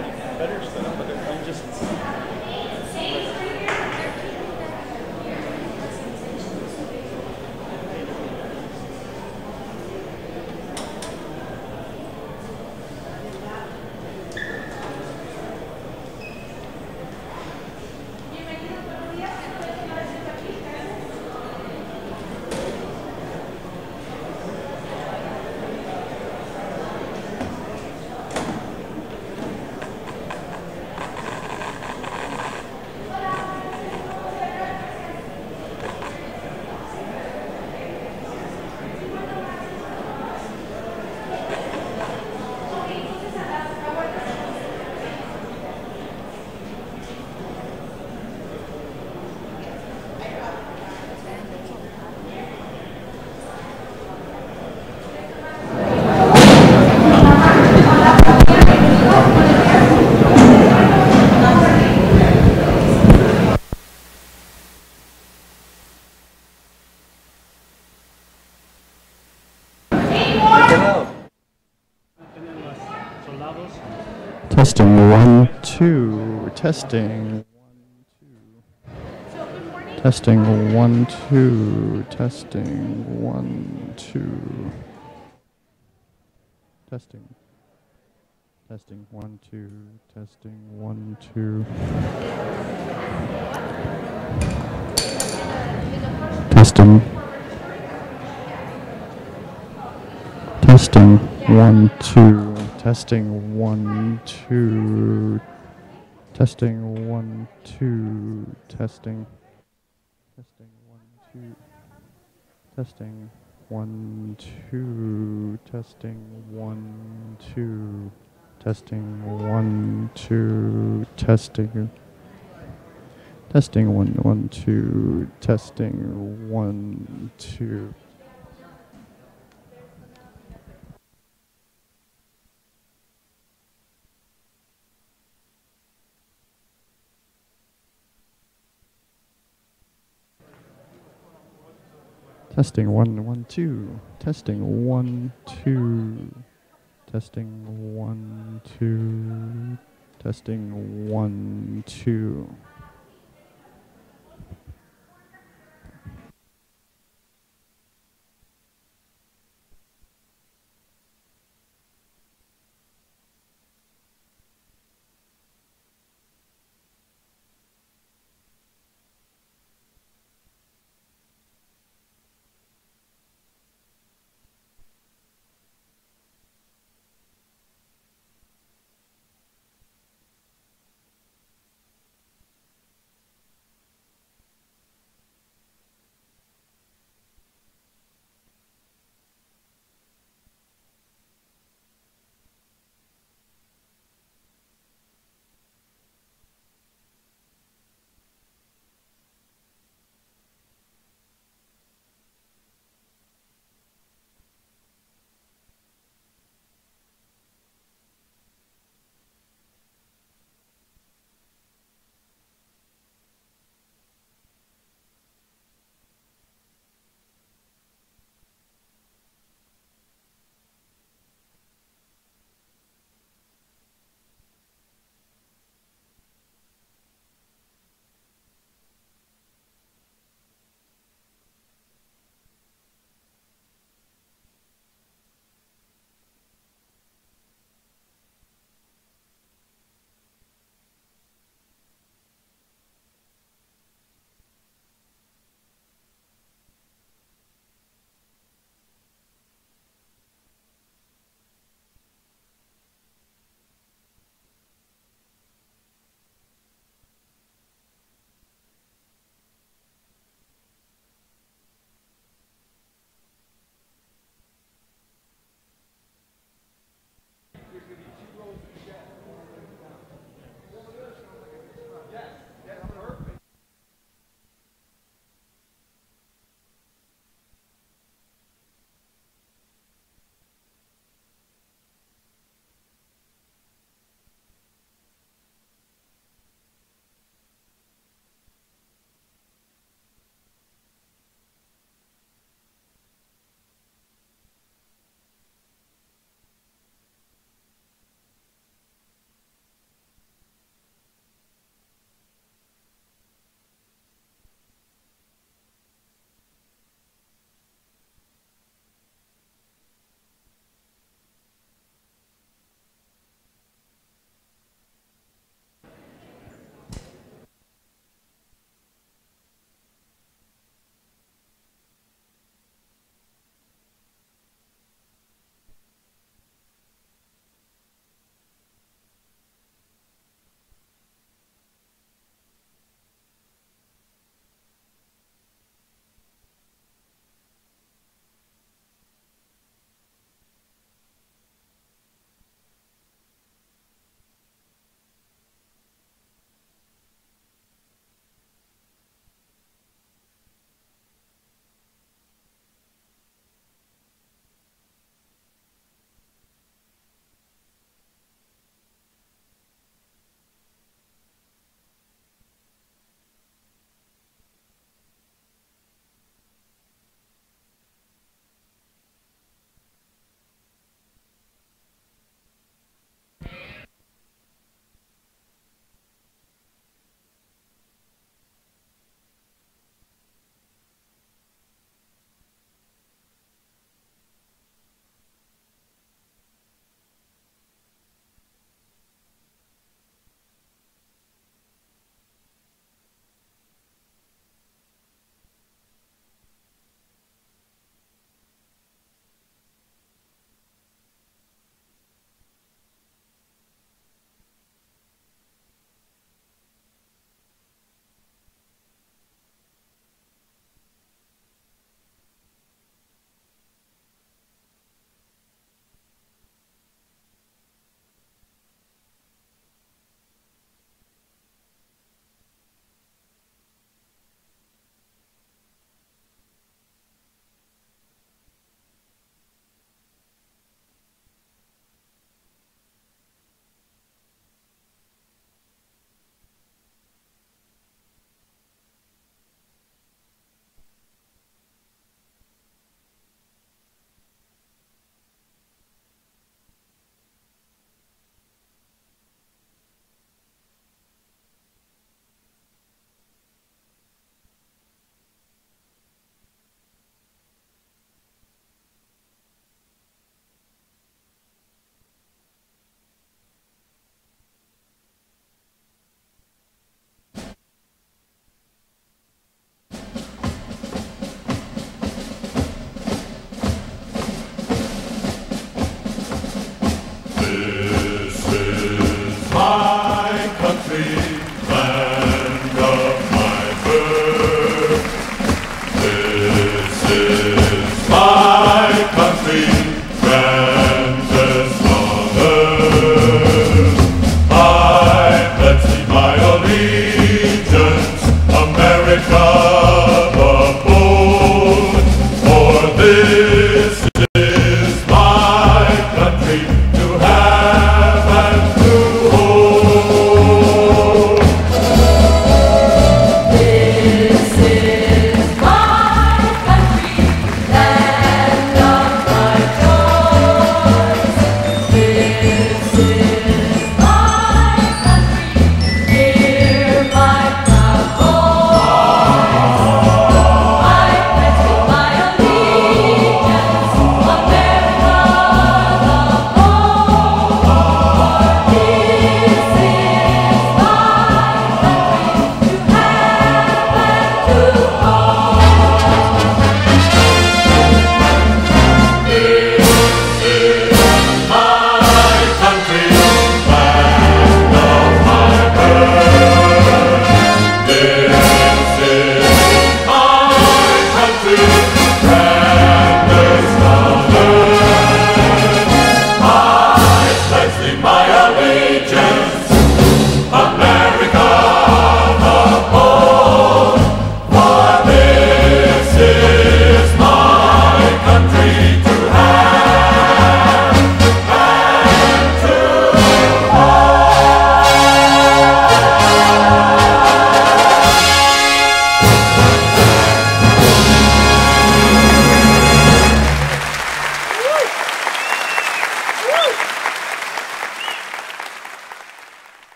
better stuff, but I'm just. Testing 1, 2. Testing 1, 2. Testing 1, 2. Testing 1, 2. Testing. Testing 1, 2. Testing 1, 2. Testing. Testing 1, 2. Testing 1, 2. Testing 1, 2. Testing. Testing 1, 2. Testing 1, 2. Testing 1, 2. Testing 1, 2. Testing. Testing 1, 1, 2. Testing 1, 2. Testing 1, 1, 2. Testing 1, 2. Testing 1, 2. Testing 1, 2. my country, land of my birth. This is my country, grandest on earth. I pledge thee my allegiance, America the bold, for this is my country to have and to hold.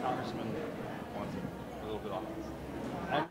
Congressman wants a little bit off. I'm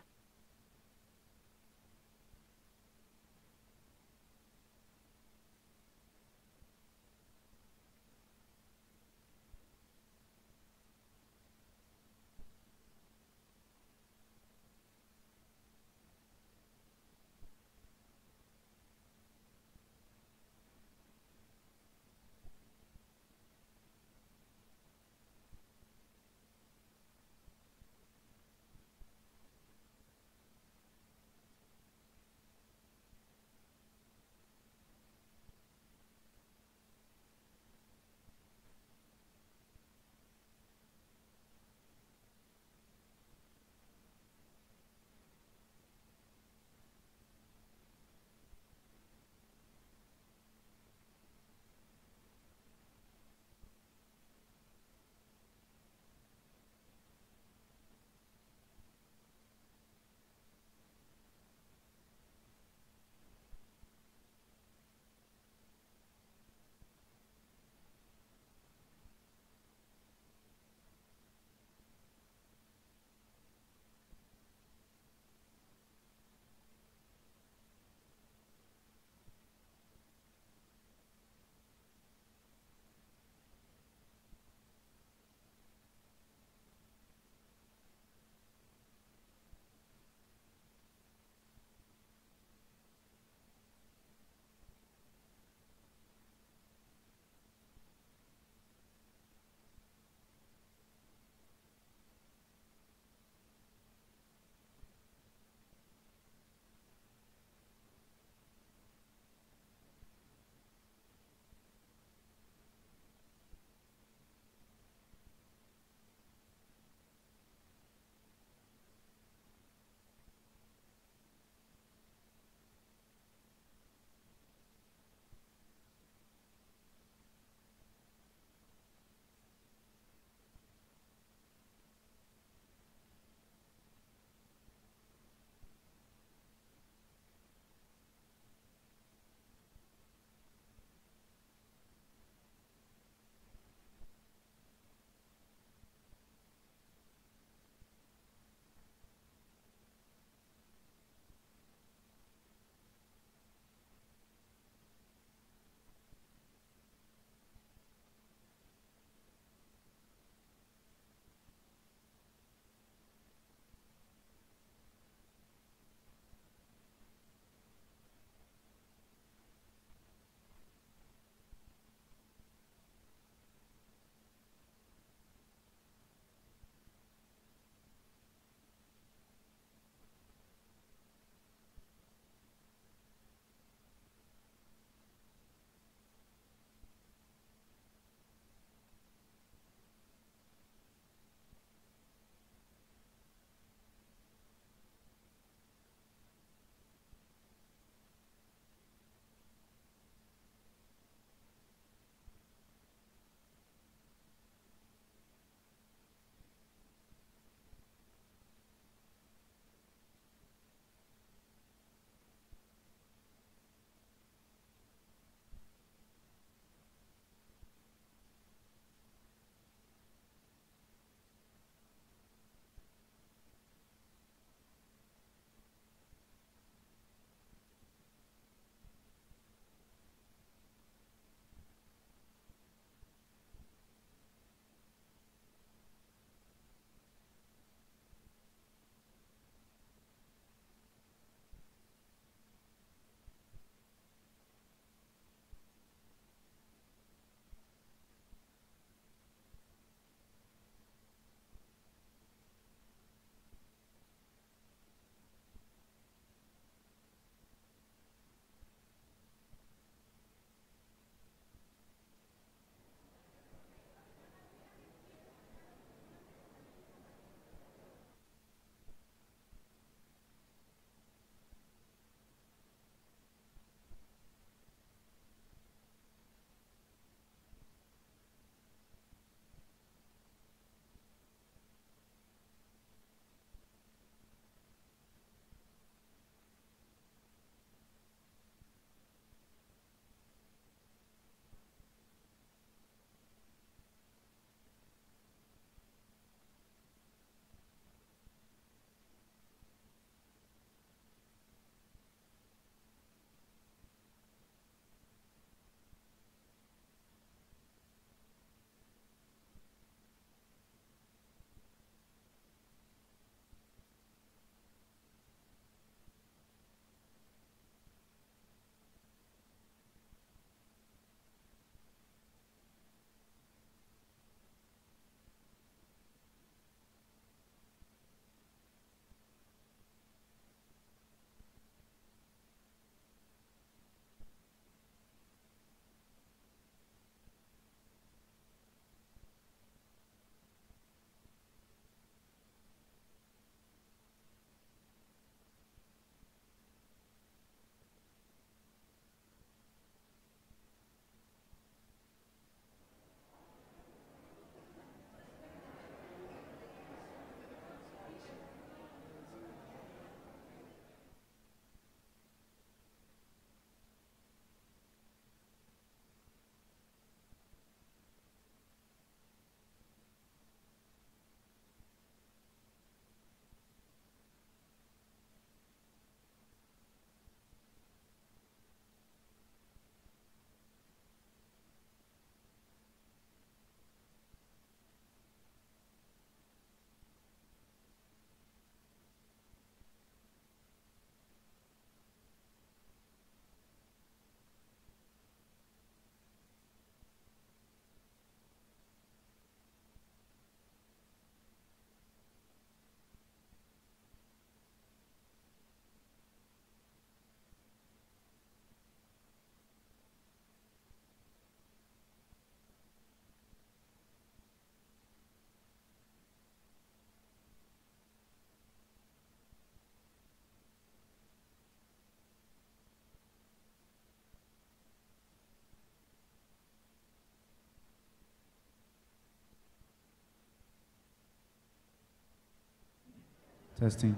Testing.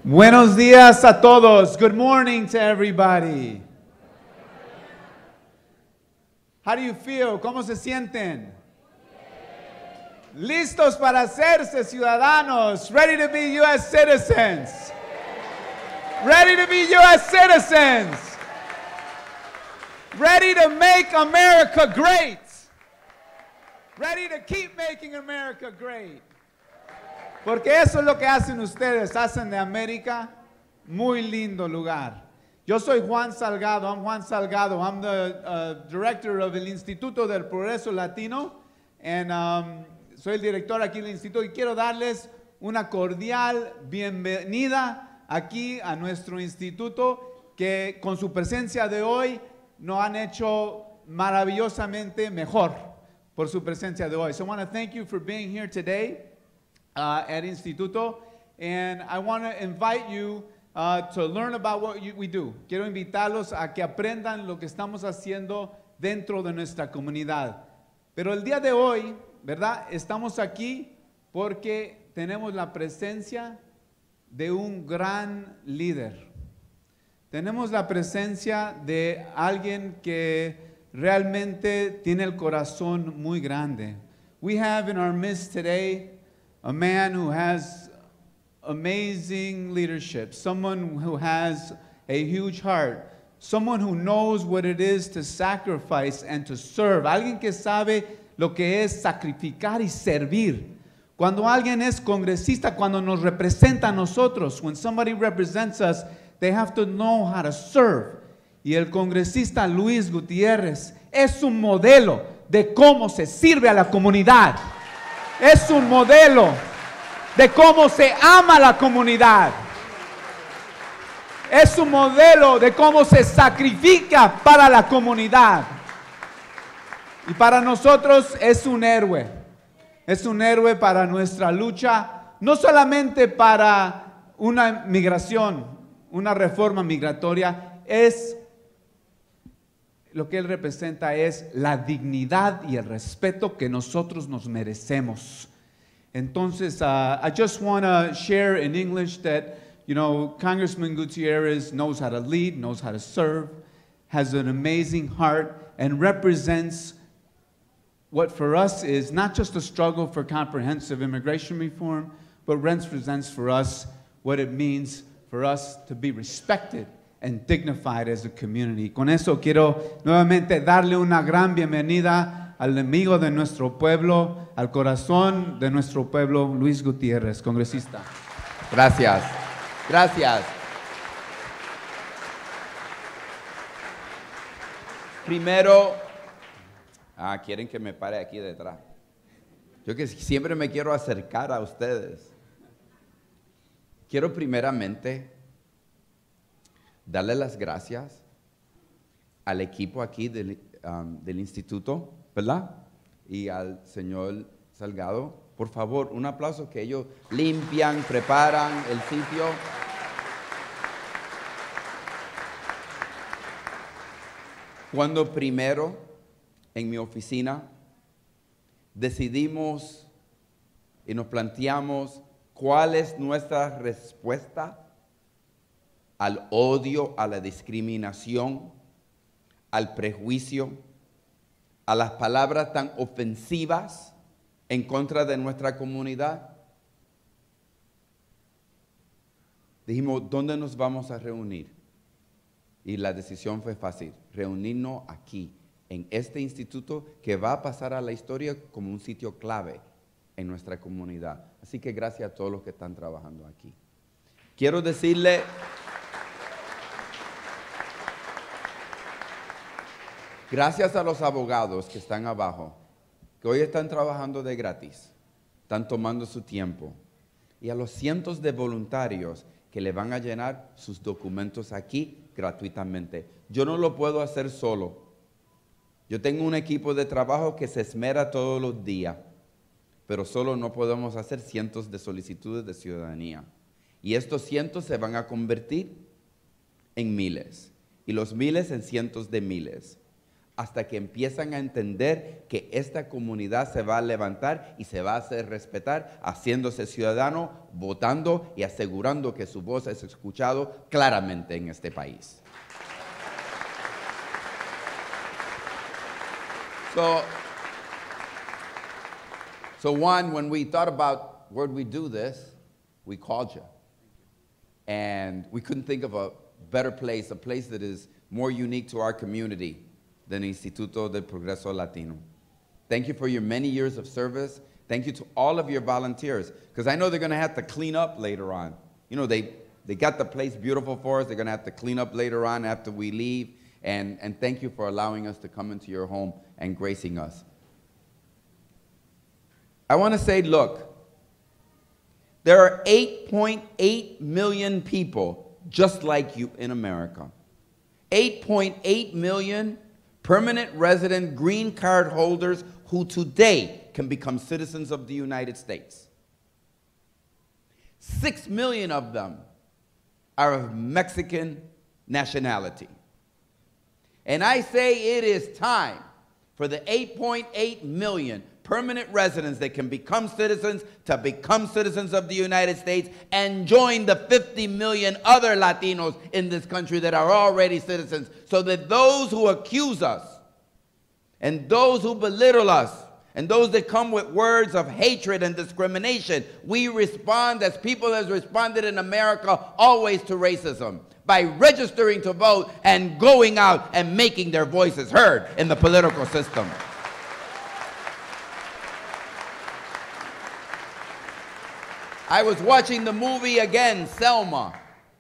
Buenos días a todos. Good morning to everybody. How do you feel? ¿Cómo se sienten? Listos para hacerse ciudadanos. Ready to be U.S. citizens. Ready to be U.S. citizens. Ready to make America great. Ready to keep making America great. Porque eso es lo que hacen ustedes, hacen de América muy lindo lugar. Yo soy Juan Salgado, I'm Juan Salgado, I'm the director of el Instituto del Progreso Latino, and soy el director aquí del instituto y quiero darles una cordial bienvenida aquí a nuestro instituto que con su presencia de hoy nos han hecho maravillosamente mejor por su presencia de hoy. So I want to thank you for being here today. At Instituto, and I want to invite you to learn about what we do. Quiero invitarlos a que aprendan lo que estamos haciendo dentro de nuestra comunidad. Pero el día de hoy, ¿verdad? Estamos aquí porque tenemos la presencia de un gran líder. Tenemos la presencia de alguien que realmente tiene el corazón muy grande. We have in our midst today a man who has amazing leadership, someone who has a huge heart, someone who knows what it is to sacrifice and to serve, alguien que sabe lo que es sacrificar y servir. Cuando alguien es congresista, cuando nos representa a nosotros, when somebody represents us, they have to know how to serve. Y el congresista Luis Gutiérrez es un modelo de cómo se sirve a la comunidad. Es un modelo de cómo se ama la comunidad. Es un modelo de cómo se sacrifica para la comunidad. Y para nosotros es un héroe. Es un héroe para nuestra lucha, no solamente para una migración, una reforma migratoria, es lo que él representa es la dignidad y el respeto que nosotros nos merecemos. Entonces, I just want to share in English that, you know, Congressman Gutierrez knows how to lead, knows how to serve, has an amazing heart, and represents what for us is not just a struggle for comprehensive immigration reform, but represents for us what it means for us to be respected and dignified as a community. Con eso quiero nuevamente darle una gran bienvenida al enemigo de nuestro pueblo, al corazón de nuestro pueblo, Luis Gutiérrez, congresista. Gracias. Gracias. Primero, quieren que me pare aquí detrás. Yo que siempre me quiero acercar a ustedes. Quiero primeramente darle las gracias al equipo aquí del instituto, ¿verdad? Y al señor Salgado. Por favor, un aplauso, que ellos limpian, preparan el sitio. Cuando primero en mi oficina decidimos y nos planteamos cuál es nuestra respuesta al odio, a la discriminación, al prejuicio, a las palabras tan ofensivas en contra de nuestra comunidad, dijimos, ¿dónde nos vamos a reunir? Y la decisión fue fácil, reunirnos aquí, en este instituto que va a pasar a la historia como un sitio clave en nuestra comunidad. Así que gracias a todos los que están trabajando aquí. Quiero decirle, gracias a los abogados que están abajo, que hoy están trabajando de gratis, están tomando su tiempo, y a los cientos de voluntarios que le van a llenar sus documentos aquí gratuitamente. Yo no lo puedo hacer solo. Yo tengo un equipo de trabajo que se esmera todos los días, pero solo no podemos hacer cientos de solicitudes de ciudadanía. Y estos cientos se van a convertir en miles, y los miles en cientos de miles, hasta que empiezan a entender que esta comunidad se va a levantar y se va a hacer respetar, haciéndose ciudadano, votando y asegurando que su voz es escuchado claramente en este país. So Juan, when we thought about where we do this, we called you. And we couldn't think of a better place, a place that is more unique to our community than Instituto del Progreso Latino. Thank you for your many years of service. Thank you to all of your volunteers, because I know they're going to have to clean up later on. You know, they got the place beautiful for us. They're going to have to clean up later on after we leave. And thank you for allowing us to come into your home and gracing us. I want to say, look, there are 8.8 million people just like you in America. 8.8 million permanent resident green card holders who today can become citizens of the United States. 6 million of them are of Mexican nationality. And I say it is time for the 8.8 million permanent residents that can become citizens to become citizens of the United States and join the 50 million other Latinos in this country that are already citizens, so that those who accuse us and those who belittle us and those that come with words of hatred and discrimination, we respond as people has responded in America always to racism, by registering to vote and going out and making their voices heard in the political system. I was watching the movie again, Selma.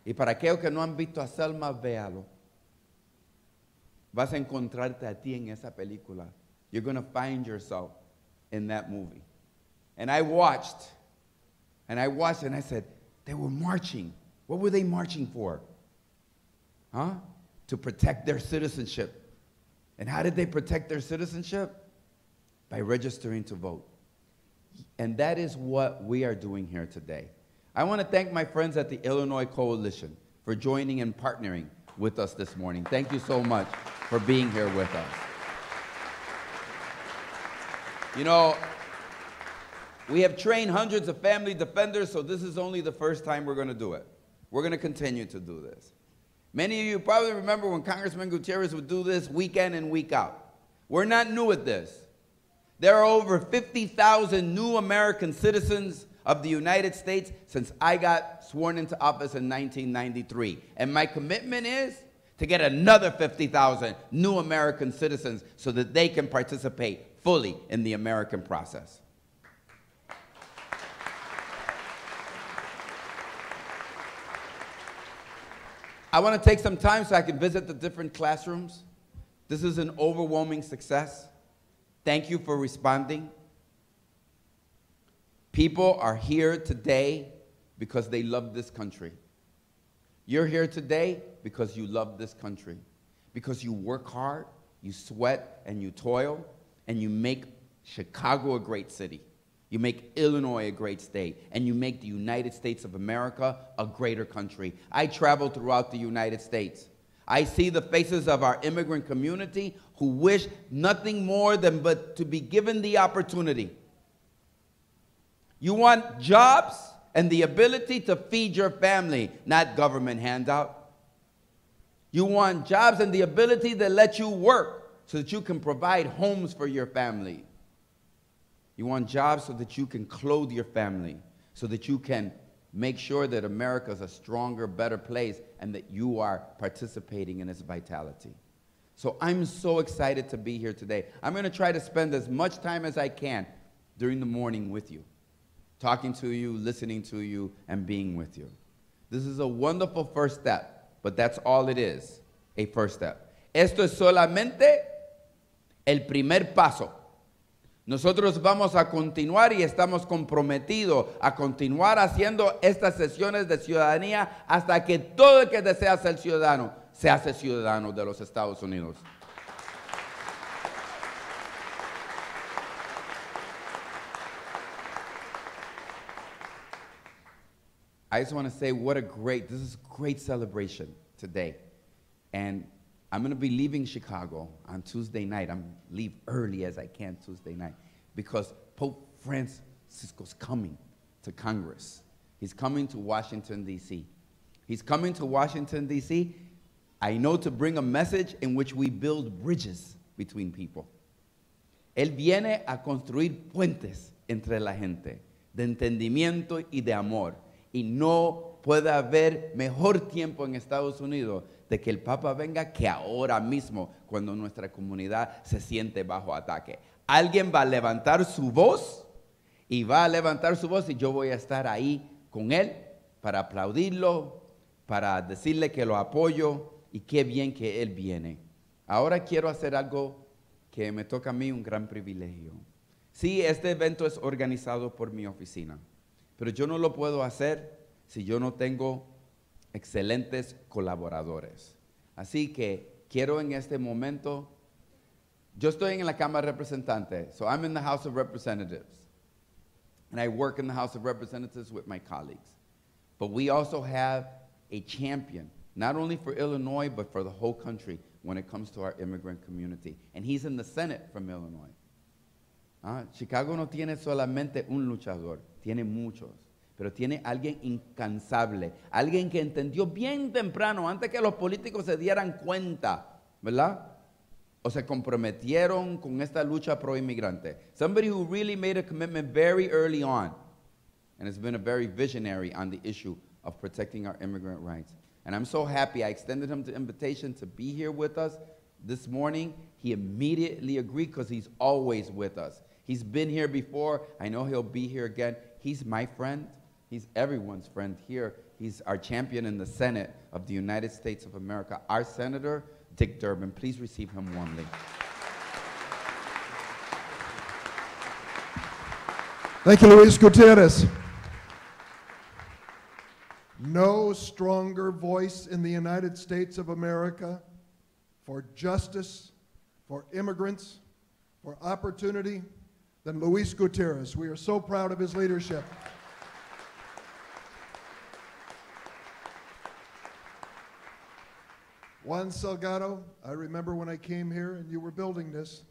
Y para aquellos que no han visto a Selma, véalo. Vas a encontrarte a ti en esa película. You're going to find yourself in that movie. And I watched, and I said, they were marching. What were they marching for? Huh? To protect their citizenship. And how did they protect their citizenship? By registering to vote. And that is what we are doing here today. I want to thank my friends at the Illinois Coalition for joining and partnering with us this morning. Thank you so much for being here with us. You know, we have trained hundreds of family defenders, so this is only the first time we're going to do it. We're going to continue to do this. Many of you probably remember when Congressman Gutierrez would do this week in and week out. We're not new at this. There are over 50,000 new American citizens of the United States since I got sworn into office in 1993. And my commitment is to get another 50,000 new American citizens so that they can participate fully in the American process. I want to take some time so I can visit the different classrooms. This is an overwhelming success. Thank you for responding. People are here today because they love this country. You're here today because you love this country, because you work hard, you sweat, and you toil, and you make Chicago a great city. You make Illinois a great state, and you make the United States of America a greater country. I travel throughout the United States. I see the faces of our immigrant community who wish nothing more than but to be given the opportunity. You want jobs and the ability to feed your family, not government handout. You want jobs and the ability to let you work so that you can provide homes for your family. You want jobs so that you can clothe your family, so that you can make sure that America is a stronger, better place and that you are participating in its vitality. So I'm so excited to be here today. I'm going to try to spend as much time as I can during the morning with you, talking to you, listening to you, and being with you. This is a wonderful first step, but that's all it is, a first step. Esto es solamente el primer paso. Nosotros vamos a continuar y estamos comprometidos a continuar haciendo estas sesiones de ciudadanía hasta que todo el que desea ser ciudadano se hace ciudadano de los Estados Unidos. I just want to say this is a great celebration today. And I'm going to be leaving Chicago on Tuesday night. I'm leave early as I can Tuesday night because Pope Francisco's coming to Congress. He's coming to Washington, D.C. He's coming to Washington, D.C., I know, to bring a message in which we build bridges between people. Él viene a construir puentes entre la gente, de entendimiento y de amor. Y no puede haber mejor tiempo en Estados Unidos de que el Papa venga que ahora mismo, cuando nuestra comunidad se siente bajo ataque. Alguien va a levantar su voz y yo voy a estar ahí con él para aplaudirlo, para decirle que lo apoyo y qué bien que él viene. Ahora quiero hacer algo que me toca a mí, un gran privilegio. Sí, este evento es organizado por mi oficina, pero yo no lo puedo hacer si yo no tengo excelentes colaboradores. Así que quiero en este momento, yo estoy en la Cámara de Representantes, so I'm in the House of Representatives, and I work in the House of Representatives with my colleagues. But we also have a champion, not only for Illinois, but for the whole country when it comes to our immigrant community. And he's in the Senate from Illinois. Chicago no tiene solamente un luchador, tiene muchos. Pero tiene alguien incansable, alguien que entendió bien temprano, antes que los políticos se dieran cuenta, ¿verdad? O se comprometieron con esta lucha pro inmigrante. Somebody who really made a commitment very early on and has been a very visionary on the issue of protecting our immigrant rights. And I'm so happy. I extended him the invitation to be here with us this morning. He immediately agreed because he's always with us. He's been here before. I know he'll be here again. He's my friend. He's everyone's friend here. He's our champion in the Senate of the United States of America, our Senator, Dick Durbin. Please receive him warmly. Thank you, Luis Gutierrez. No stronger voice in the United States of America for justice, for immigrants, for opportunity than Luis Gutierrez. We are so proud of his leadership. Juan Salgado, I remember when I came here and you were building this.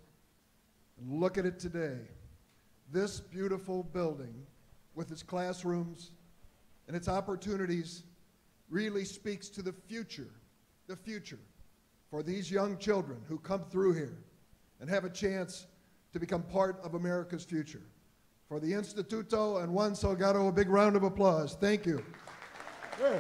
And look at it today. This beautiful building with its classrooms and its opportunities really speaks to the future for these young children who come through here and have a chance to become part of America's future. For the Instituto and Juan Salgado, a big round of applause. Thank you. Yeah.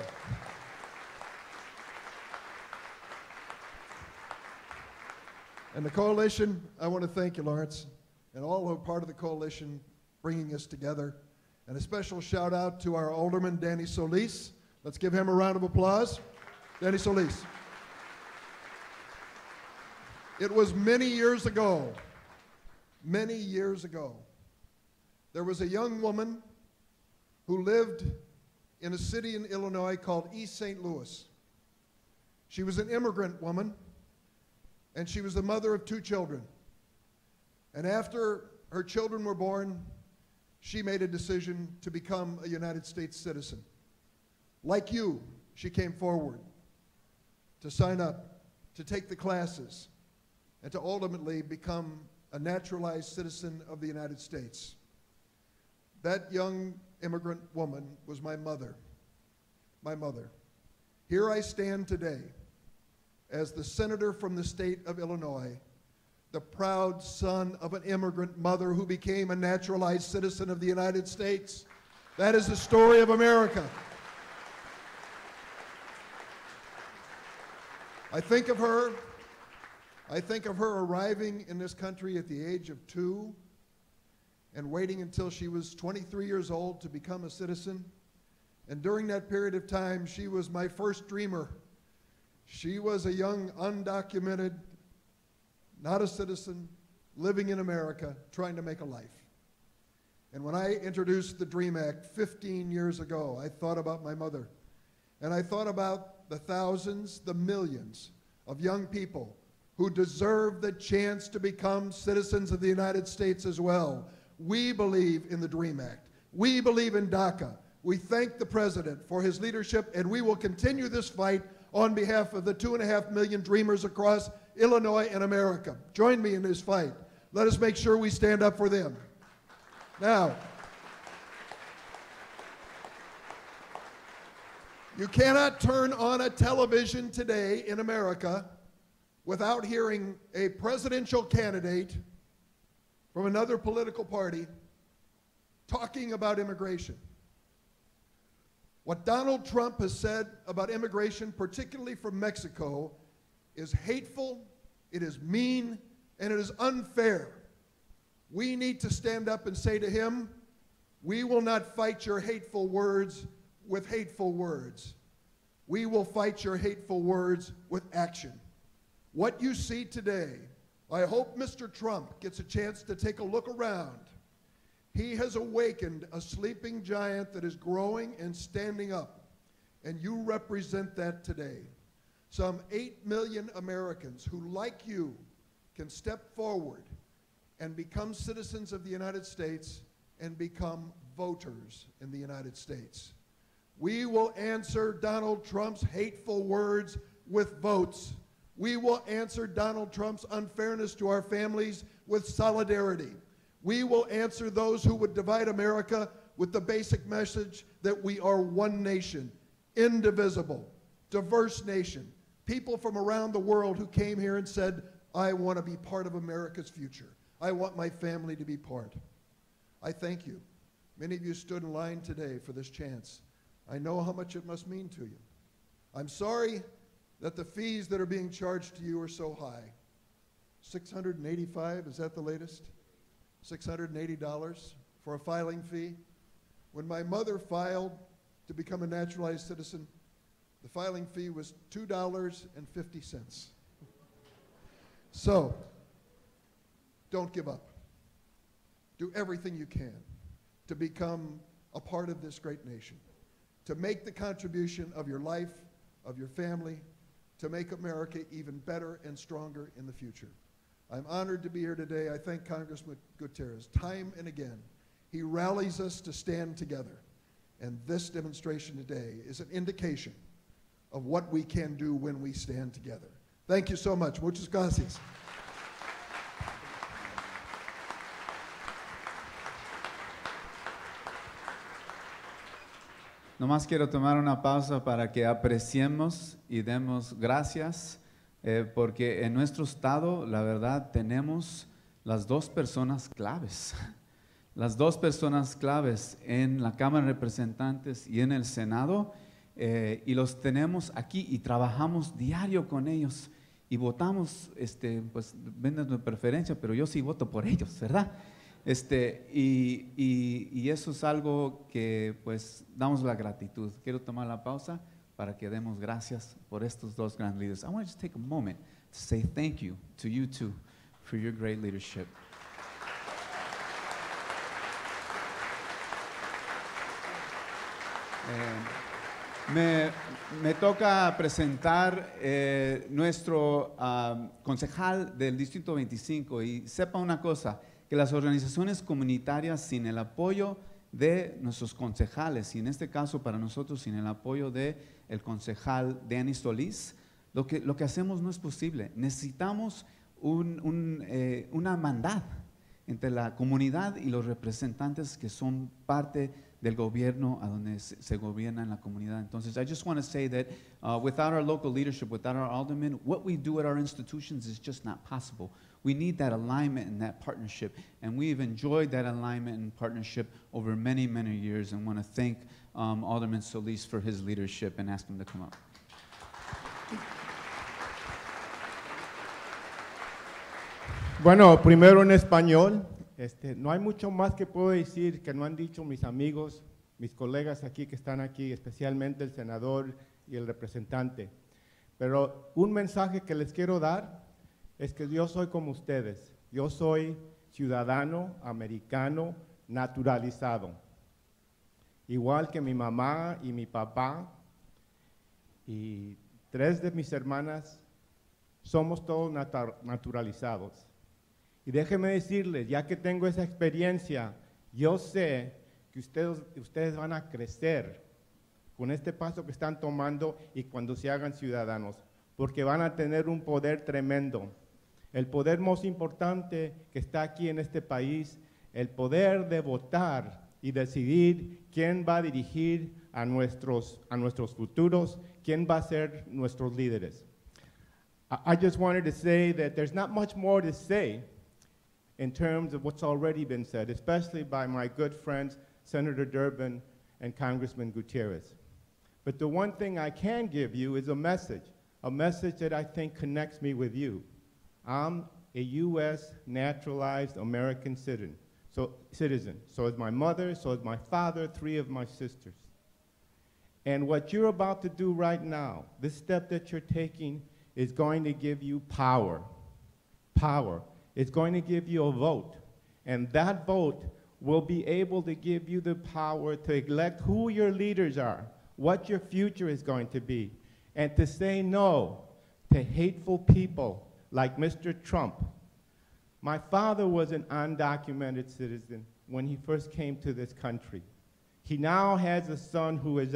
And the coalition, I want to thank you, Lawrence. and all who are part of the coalition bringing us together. And a special shout out to our alderman, Danny Solis. Let's give him a round of applause. Danny Solis. It was many years ago, there was a young woman who lived in a city in Illinois called East St. Louis. She was an immigrant woman, and she was the mother of 2 children. And after her children were born, she made a decision to become a United States citizen. Like you, she came forward to sign up, to take the classes, and to ultimately become a naturalized citizen of the United States. That young immigrant woman was my mother. My mother. Here I stand today as the senator from the state of Illinois, the proud son of an immigrant mother who became a naturalized citizen of the United States. That is the story of America. I think of her arriving in this country at the age of 2 and waiting until she was 23 years old to become a citizen. And during that period of time, she was my first dreamer. She was a young, undocumented, not a citizen, living in America, trying to make a life. And when I introduced the DREAM Act 15 years ago, I thought about my mother. And I thought about the thousands, the millions of young people who deserve the chance to become citizens of the United States as well. We believe in the DREAM Act. We believe in DACA. We thank the President for his leadership, and we will continue this fight on behalf of the 2.5 million dreamers across Illinois and America. Join me in this fight. Let us make sure we stand up for them. Now, you cannot turn on a television today in America without hearing a presidential candidate from another political party talking about immigration. What Donald Trump has said about immigration, particularly from Mexico, is hateful, it is mean, and it is unfair. We need to stand up and say to him, we will not fight your hateful words with hateful words. We will fight your hateful words with action. What you see today, I hope Mr. Trump gets a chance to take a look around. He has awakened a sleeping giant that is growing and standing up, and you represent that today. Some 8 million Americans who, like you, can step forward and become citizens of the United States and become voters in the United States. We will answer Donald Trump's hateful words with votes. We will answer Donald Trump's unfairness to our families with solidarity. We will answer those who would divide America with the basic message that we are one nation, indivisible, diverse nation, people from around the world who came here and said, I want to be part of America's future. I want my family to be part. I thank you. Many of you stood in line today for this chance. I know how much it must mean to you. I'm sorry that the fees that are being charged to you are so high. $685, is that the latest? $680 for a filing fee. When my mother filed to become a naturalized citizen, the filing fee was $2.50. So, don't give up. Do everything you can to become a part of this great nation, to make the contribution of your life, of your family, to make America even better and stronger in the future. I'm honored to be here today. I thank Congressman Gutierrez. Time and again, he rallies us to stand together. And this demonstration today is an indication of what we can do when we stand together. Thank you so much. Muchas gracias. Nomás quiero tomar una pausa para que apreciemos y demos gracias, porque en nuestro estado, la verdad, tenemos las dos personas claves. Las dos personas claves en la Cámara de Representantes y en el Senado, y los tenemos aquí y trabajamos diario con ellos. y votamos, pues venden de preferencia, pero yo sí voto por ellos, ¿verdad? Y eso es algo que pues damos la gratitud. Quiero tomar la pausa para que demos gracias por estos dos grandes líderes. I want to just take a moment to say thank you to you two for your great leadership. Me toca presentar nuestro concejal del Distrito 25 y sepa una cosa, que las organizaciones comunitarias sin el apoyo de nuestros concejales y en este caso para nosotros sin el apoyo de el concejal Danny Solís, lo que hacemos no es posible. Necesitamos una hermandad entre la comunidad y los representantes que son parte del gobierno a donde se gobierna en la comunidad. Entonces, I just want to say that without our local leadership, without our aldermen, what we do at our institutions is just not possible. We need that alignment and that partnership, and we've enjoyed that alignment and partnership over many, many years, and want to thank Alderman Solis for his leadership and ask him to come up. Bueno, primero en español. No hay mucho más que puedo decir que no han dicho mis amigos, mis colegas aquí que están aquí, especialmente el senador y el representante. Pero un mensaje que les quiero dar es que yo soy como ustedes. Yo soy ciudadano americano naturalizado. Igual que mi mamá y mi papá y 3 de mis hermanas, somos todos naturalizados. Y déjenme decirles, ya que tengo esa experiencia, yo sé que ustedes van a crecer con este paso que están tomando y cuando se hagan ciudadanos, porque van a tener un poder tremendo. El poder más importante que está aquí en este país, el poder de votar y decidir quién va a dirigir a nuestros futuros, quién va a ser nuestros líderes. I just wanted to say that there's not much more to say in terms of what's already been said, especially by my good friends, Senator Durbin and Congressman Gutierrez. But the one thing I can give you is a message that I think connects me with you. I'm a U.S. naturalized American citizen. So is my mother, so is my father, 3 of my sisters. And what you're about to do right now, this step that you're taking, is going to give you power. Power. It's going to give you a vote, and that vote will be able to give you the power to elect who your leaders are, what your future is going to be, and to say no to hateful people like Mr. Trump. My father was an undocumented citizen when he first came to this country. He now has a son who is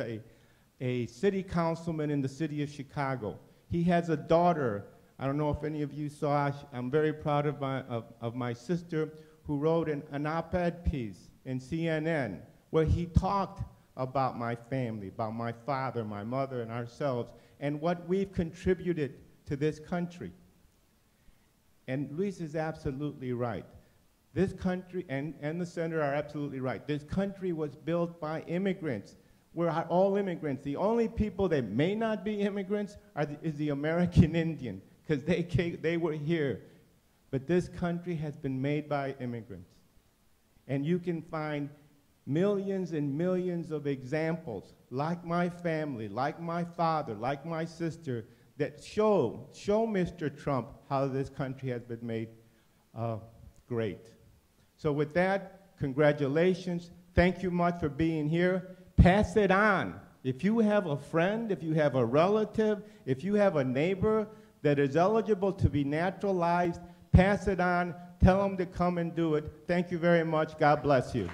a city councilman in the city of Chicago. He has a daughter. I don't know if any of you saw, I'm very proud of my sister who wrote an op-ed piece in CNN where he talked about my family, about my father, my mother, and ourselves, and what we've contributed to this country. And Luis is absolutely right. This country, and the senator are absolutely right. This country was built by immigrants. We're all immigrants. The only people that may not be immigrants is the American Indian, because they were here. But this country has been made by immigrants. And you can find millions and millions of examples, like my family, like my father, like my sister, that show Mr. Trump how this country has been made great. So with that, congratulations. Thank you much for being here. Pass it on. If you have a friend, if you have a relative, if you have a neighbor that is eligible to be naturalized, pass it on. Tell them to come and do it. Thank you very much. God bless you.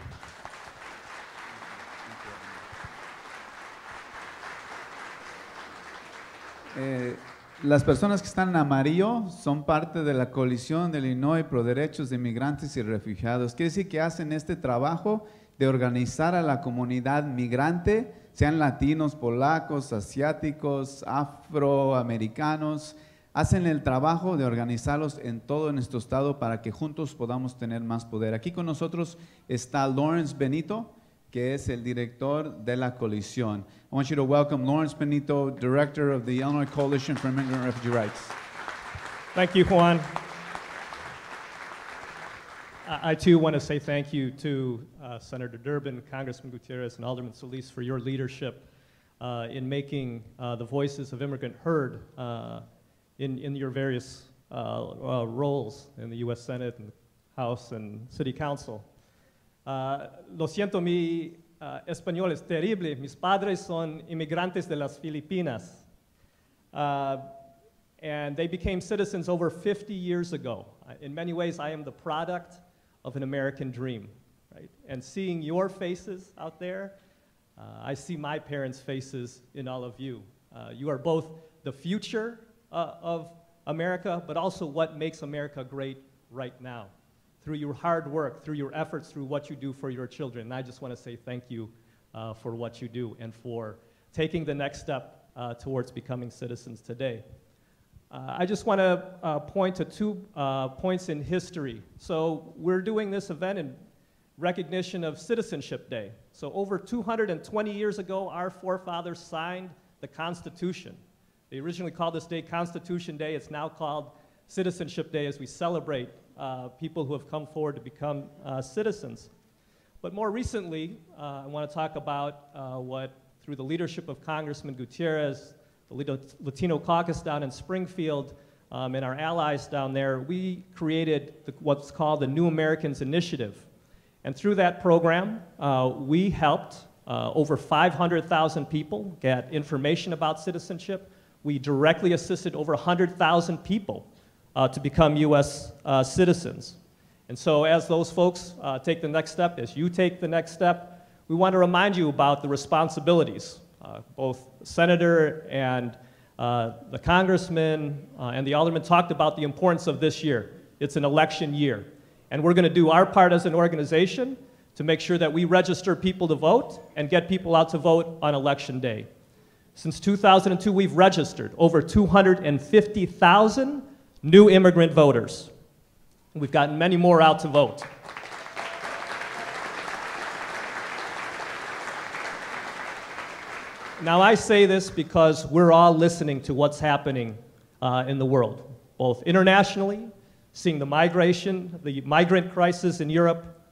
Las personas que están en amarillo son parte de la coalición de Illinois Pro Derechos de Inmigrantes y Refugiados. Quiere decir que hacen este trabajo de organizar a la comunidad migrante, sean latinos, polacos, asiáticos, afroamericanos. Hacen el trabajo de organizarlos en todo nuestro estado para que juntos podamos tener más poder. Aquí con nosotros está Lawrence Benito, que es el director de la coalición. I want you to welcome Lawrence Benito, director of the Illinois Coalition for Immigrant and Refugee Rights. Thank you, Juan. I too want to say thank you to Senator Durbin, Congressman Gutierrez, and Alderman Solis for your leadership in making the voices of immigrant heard in your various roles in the U.S. Senate and House and City Council. Lo siento, mi español es terrible. Mis padres son inmigrantes de las Filipinas. And they became citizens over 50 years ago. In many ways, I am the product of an American dream, right? And seeing your faces out there, I see my parents' faces in all of you. You are both the future of America, but also what makes America great right now. Through your hard work, through your efforts, through what you do for your children. And I just want to say thank you for what you do and for taking the next step towards becoming citizens today. I just want to point to 2 points in history. So we're doing this event in recognition of Citizenship Day. So over 220 years ago, our forefathers signed the Constitution. They originally called this day Constitution Day. It's now called Citizenship Day as we celebrate people who have come forward to become citizens. But more recently, I want to talk about what, through the leadership of Congressman Gutierrez, the Latino caucus down in Springfield, and our allies down there, we created what's called the New Americans Initiative. And through that program, we helped over 500,000 people get information about citizenship. We directly assisted over 100,000 people to become U.S. citizens. And so as those folks take the next step, as you take the next step, we want to remind you about the responsibilities. Both the senator and the congressman and the alderman talked about the importance of this year. It's an election year. And we're going to do our part as an organization to make sure that we register people to vote and get people out to vote on election day. Since 2002, we've registered over 250,000 new immigrant voters. We've gotten many more out to vote. Now, I say this because we're all listening to what's happening in the world, both internationally, seeing the migrant crisis in Europe,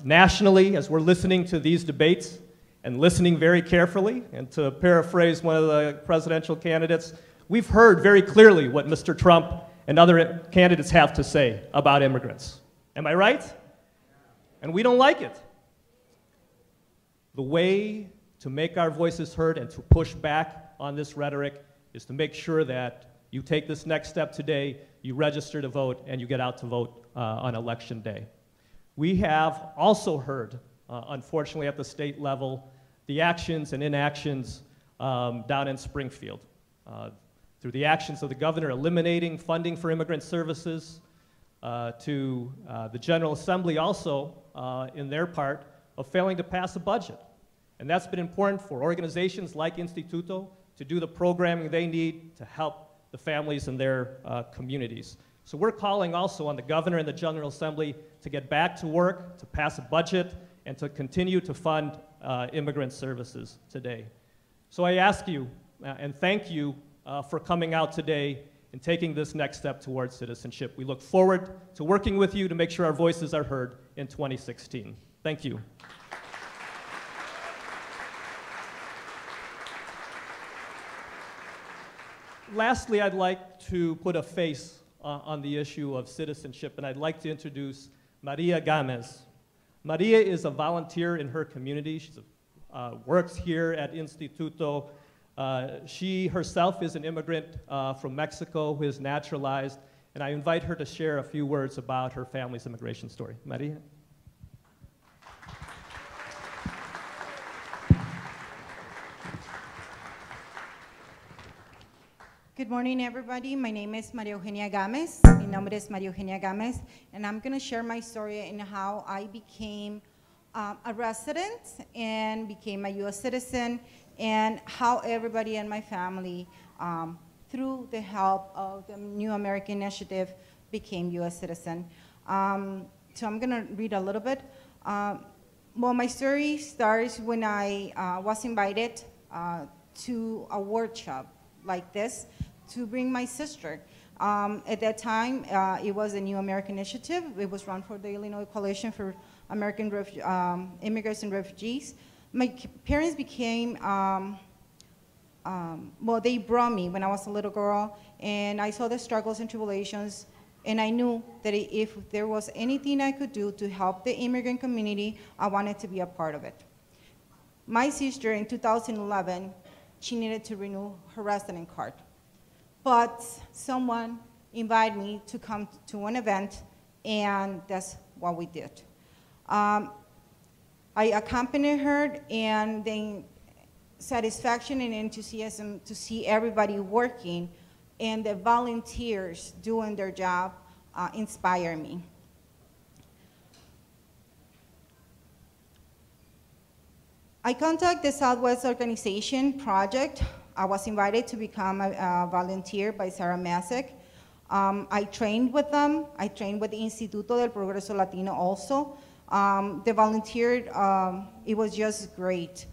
nationally, as we're listening to these debates and listening very carefully. And to paraphrase one of the presidential candidates, we've heard very clearly what Mr. Trump and other candidates have to say about immigrants. Am I right? And we don't like it. The way to make our voices heard and to push back on this rhetoric is to make sure that you take this next step today, you register to vote, and you get out to vote on election day. We have also heard, unfortunately at the state level, the actions and inactions down in Springfield. Through the actions of the governor eliminating funding for immigrant services, to the General Assembly also, in their part, of failing to pass a budget. And that's been important for organizations like Instituto to do the programming they need to help the families in their communities. So we're calling also on the governor and the General Assembly to get back to work, to pass a budget, and to continue to fund immigrant services today. So I ask you and thank you for coming out today and taking this next step towards citizenship. We look forward to working with you to make sure our voices are heard in 2016. Thank you. Lastly, I'd like to put a face on the issue of citizenship, and I'd like to introduce Maria Gamez. Maria is a volunteer in her community. She works here at Instituto. She herself is an immigrant from Mexico who is naturalized, and I invite her to share a few words about her family's immigration story. Maria? Good morning, everybody. My name is Maria Eugenia Gamez. Mi nombre es Maria Eugenia Gamez, and I'm going to share my story in how I became a resident and became a U.S. citizen, and how everybody in my family, through the help of the New American Initiative, became U.S. citizen. So I'm going to read a little bit. Well, my story starts when I was invited to a workshop like this to bring my sister. At that time, it was a New American Initiative. It was run for the Illinois Coalition for American Immigrants and Refugees. My parents became, well, they brought me when I was a little girl, and I saw the struggles and tribulations, and I knew that if there was anything I could do to help the immigrant community, I wanted to be a part of it. My sister, in 2011, she needed to renew her resident card. But someone invited me to come to an event, and that's what we did. I accompanied her, and the satisfaction and enthusiasm to see everybody working and the volunteers doing their job inspire me. I contacted the Southwest Organization Project. I was invited to become a volunteer by Sarah Masek. I trained with them. I trained with the Instituto del Progreso Latino also. The volunteer, it was just great.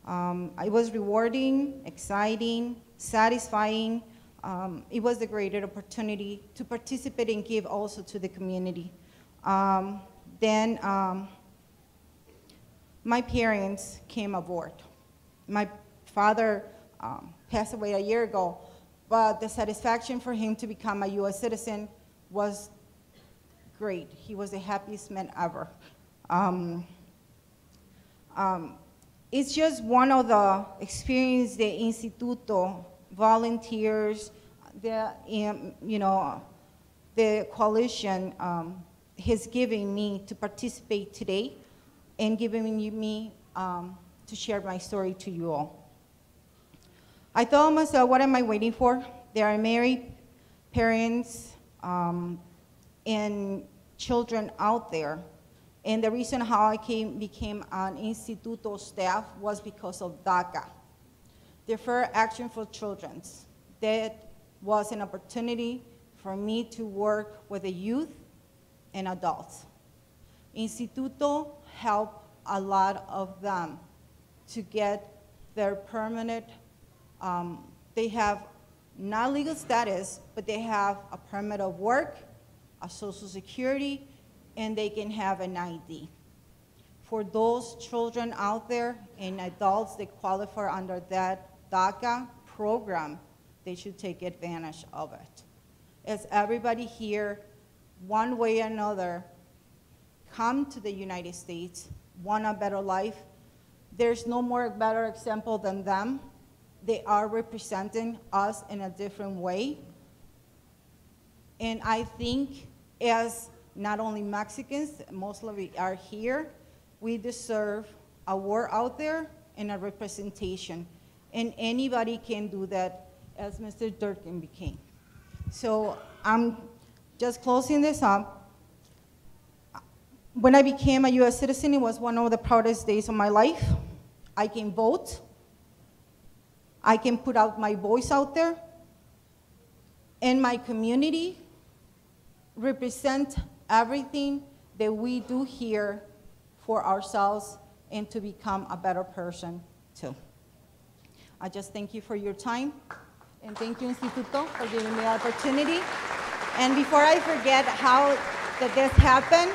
It was rewarding, exciting, satisfying. It was a great opportunity to participate and give also to the community. Then my parents came aboard. My father passed away a year ago, but the satisfaction for him to become a U.S. citizen was great. He was the happiest man ever. It's just one of the experiences the Instituto, volunteers, the coalition has given me to participate today and giving me to share my story to you all. I thought myself, what am I waiting for? There are married parents and children out there. And the reason how I became an Instituto staff was because of DACA, Deferred Action for Children. That was an opportunity for me to work with the youth and adults. Instituto helped a lot of them to get their permanent, they have not legal status, but they have a permit of work, a social security, and they can have an ID. For those children out there and adults that qualify under that DACA program, they should take advantage of it. As everybody here, one way or another, come to the United States, want a better life, there's no more better example than them. They are representing us in a different way. And I think as not only Mexicans, most of we are here, we deserve a war out there and a representation. And anybody can do that, as Mr. Durkin became. So I'm just closing this up. When I became a US citizen, it was one of the proudest days of my life. I can vote. I can put out my voice out there. And my community represent everything that we do here for ourselves and to become a better person too. I just thank you for your time, and thank you, Instituto, for giving me the opportunity. And before I forget how this happened,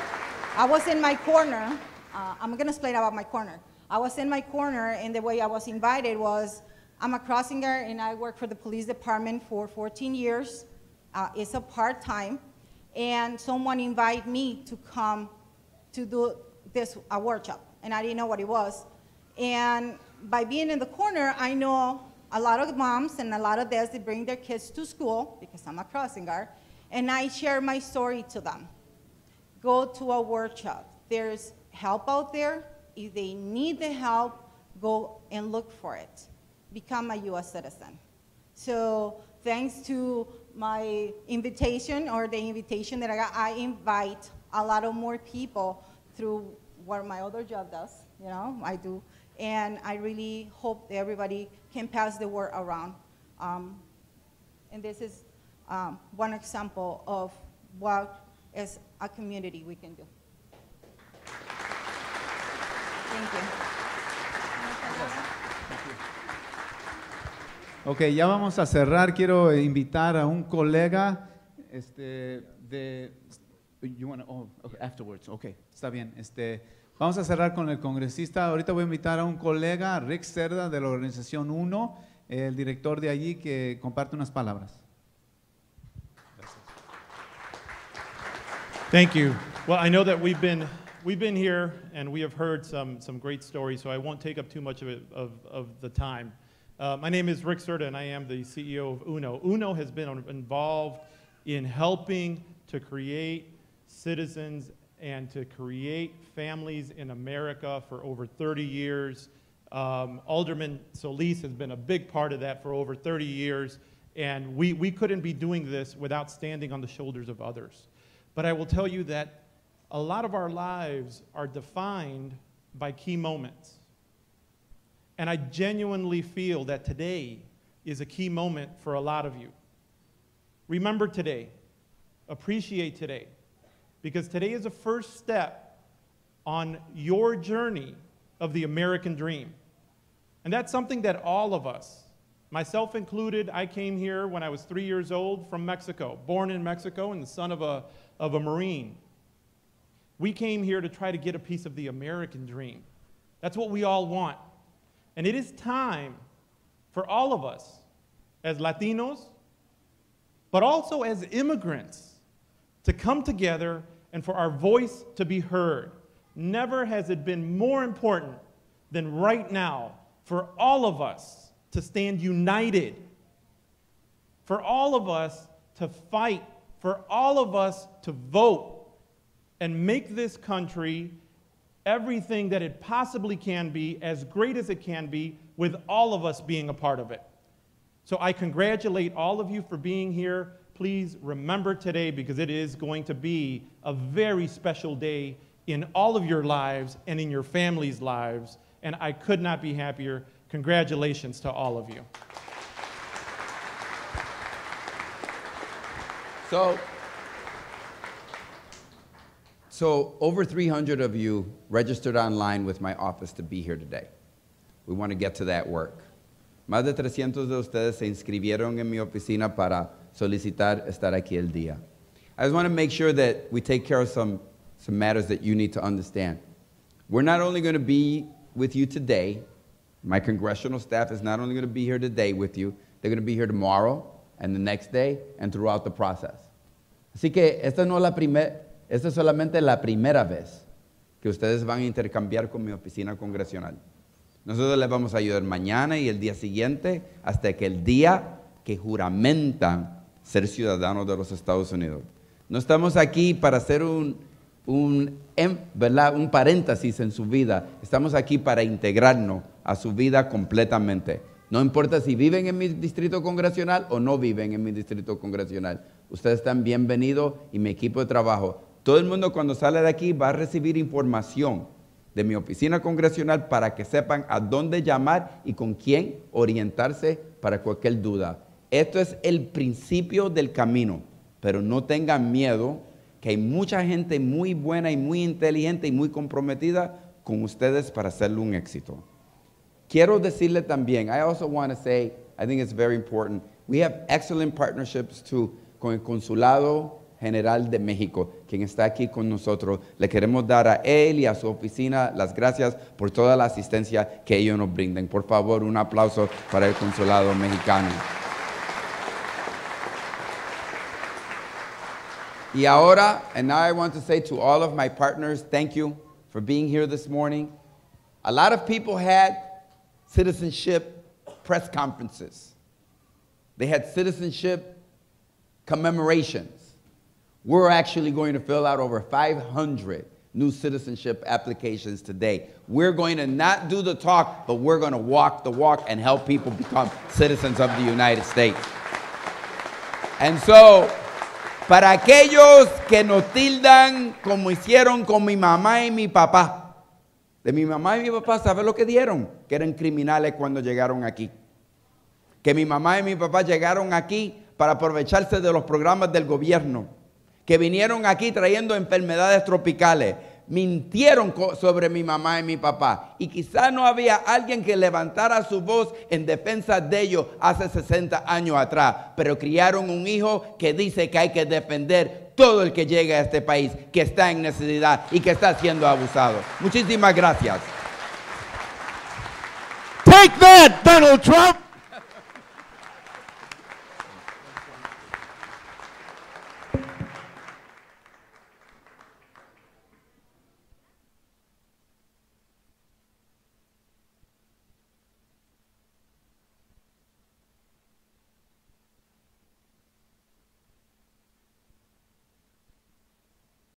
I was in my corner. I'm gonna explain about my corner. I was in my corner, and the way I was invited was, I'm a crossing guard, and I work for the police department for 14 years. It's a part-time. And someone invited me to come to do a workshop, and I didn't know what it was. And by being in the corner, I know a lot of moms and a lot of dads that bring their kids to school, because I'm a crossing guard, and I share my story to them. Go to a workshop. There's help out there. If they need the help, go and look for it. Become a US citizen. So thanks to my invitation, or the invitation that I got, I invite a lot of more people through what my other job does, I do. And I really hope that everybody can pass the word around. And this is one example of what as a community we can do. Thank you. Ok, ya vamos a cerrar. Quiero invitar a un colega You wanna, oh, okay, afterwards, okay, está bien. Vamos a cerrar con el congresista. Ahorita voy a invitar a un colega, Rick Cerda, de la Organización 1, el director de allí, que comparte unas palabras. Thank you. Well, I know that we've been here and we have heard some great stories, so I won't take up too much of the time. My name is Rick Cerda, and I am the CEO of UNO. UNO has been involved in helping to create citizens and to create families in America for over 30 years. Alderman Solis has been a big part of that for over 30 years, and we couldn't be doing this without standing on the shoulders of others. But I will tell you that a lot of our lives are defined by key moments. And I genuinely feel that today is a key moment for a lot of you. Remember today, appreciate today, because today is a first step on your journey of the American dream. And that's something that all of us, myself included, I came here when I was 3 years old from Mexico, born in Mexico and the son of a Marine. We came here to try to get a piece of the American dream. That's what we all want. And it is time for all of us, as Latinos, but also as immigrants, to come together and for our voice to be heard. Never has it been more important than right now for all of us to stand united, for all of us to fight, for all of us to vote and make this country everything that it possibly can be, as great as it can be, with all of us being a part of it. So I congratulate all of you for being here. Please remember today, because it is going to be a very special day in all of your lives and in your families' lives, and I could not be happier. Congratulations to all of you. So over 300 of you registered online with my office to be here today. We want to get to that work. Más de 300 de ustedes se inscribieron en mi oficina para solicitar estar aquí el día. I just want to make sure that we take care of some matters that you need to understand. We're not only going to be with you today, my congressional staff is not only going to be here today with you, they're going to be here tomorrow and the next day and throughout the process. Así que esta es solamente la primera vez que ustedes van a intercambiar con mi oficina congresional. Nosotros les vamos a ayudar mañana y el día siguiente hasta que el día que juramentan ser ciudadanos de los Estados Unidos. No estamos aquí para hacer un paréntesis en su vida. Estamos aquí para integrarnos a su vida completamente. No importa si viven en mi distrito congresional o no viven en mi distrito congresional. Ustedes están bienvenidos y mi equipo de trabajo. Todo el mundo cuando sale de aquí va a recibir información de mi oficina congresional para que sepan a dónde llamar y con quién orientarse para cualquier duda. Esto es el principio del camino, pero no tengan miedo que hay mucha gente muy buena y muy inteligente y muy comprometida con ustedes para hacerlo un éxito. Quiero decirle también, I also want to say, I think it's very important, we have excellent partnerships con el Consulado General de México, quien está aquí con nosotros. Le queremos dar a él y a su oficina las gracias por toda la asistencia que ellos nos brinden. Por favor, un aplauso para el Consulado Mexicano. Y ahora, and now I want to say to all of my partners, thank you for being here this morning. A lot of people had citizenship press conferences. They had citizenship commemorations. We're actually going to fill out over 500 new citizenship applications today. We're going to not do the talk, but we're going to walk the walk and help people become citizens of the United States. And so, para aquellos que nos tildan como hicieron con mi mamá y mi papá, de mi mamá y mi papá, ¿sabe lo que dieron? Que eran criminales cuando llegaron aquí. Que mi mamá y mi papá llegaron aquí para aprovecharse de los programas del gobierno. Que vinieron aquí trayendo enfermedades tropicales. mintieron sobre mi mamá y mi papá. Y quizá no había alguien que levantara su voz en defensa de ellos hace 60 años atrás. Pero criaron un hijo que dice que hay que defender todo el que llega a este país, que está en necesidad y que está siendo abusado. Muchísimas gracias. Take that, Donald Trump!